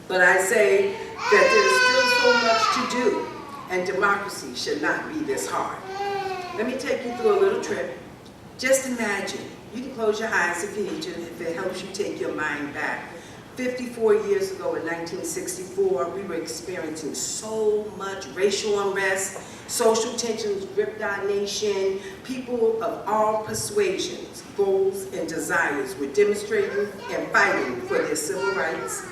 But I say that there's still so much to do, and democracy should not be this hard. Let me take you through a little trip. Just imagine, you can close your eyes if you need to, if it helps you take your mind back. 54 years ago in 1964, we were experiencing so much racial unrest, social tensions gripped our nation. People of all persuasions, goals, and desires were demonstrating and fighting for their civil rights.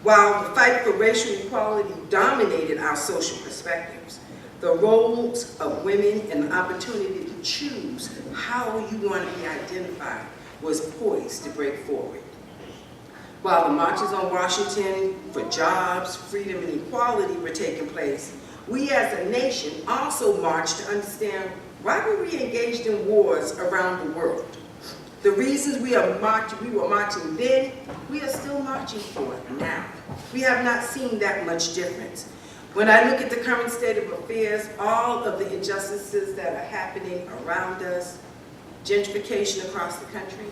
While the fight for racial equality dominated our social perspectives, the roles of women and the opportunity to choose how you want to be identified was poised to break forward. While the marches on Washington for jobs, freedom, and equality were taking place, we as a nation also marched to understand why were we engaged in wars around the world. The reasons we were marching then, we are still marching for it now. We have not seen that much difference. When I look at the current state of affairs, all of the injustices that are happening around us, gentrification across the country,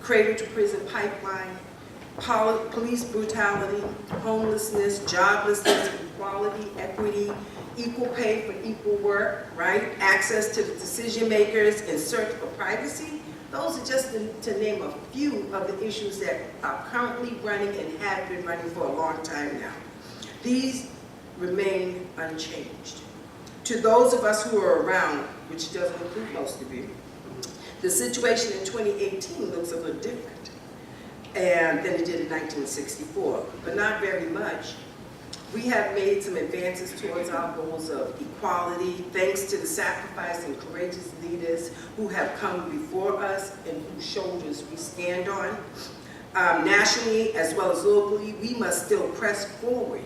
cradle-to-prison pipeline, police brutality, homelessness, joblessness, equality, equity, equal pay for equal work, right? Access to the decision makers and search for privacy. Those are just to name a few of the issues that are currently running and have been running for a long time now. These remain unchanged. To those of us who are around, which doesn't include most of you, the situation in 2018 looks a little different than it did in 1964, but not very much. We have made some advances towards our goals of equality, thanks to the sacrifice and courageous leaders who have come before us and whose shoulders we stand on. Nationally, as well as locally, we must still press forward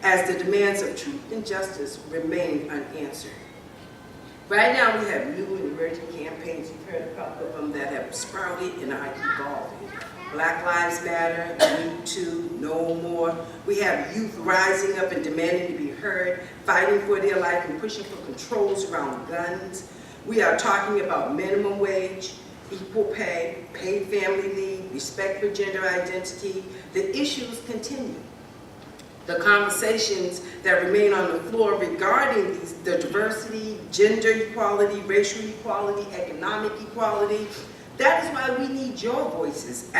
as the demands of truth and justice remain unanswered. Right now, we have new and emerging campaigns. You've heard a couple of them that have sprouted and are evolving. Black Lives Matter, Me Too, No More. We have youth rising up and demanding to be heard, fighting for their life and pushing for controls around guns. We are talking about minimum wage, equal pay, paid family leave, respect for gender identity. The issues continue. The conversations that remain on the floor regarding the diversity, gender equality, racial equality, economic equality. That is why we need your voices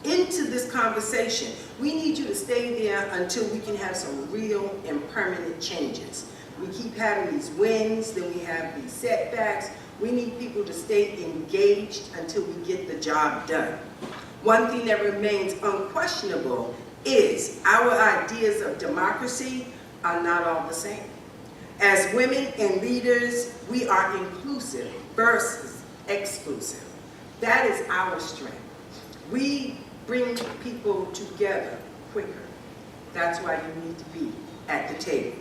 into this conversation. We need you to stay there until we can have some real and permanent changes. We keep having these wins, then we have these setbacks. We need people to stay engaged until we get the job done. One thing that remains unquestionable is our ideas of democracy are not all the same. As women and leaders, we are inclusive versus exclusive. That is our strength. We bring people together quicker. That's why you need to be at the table.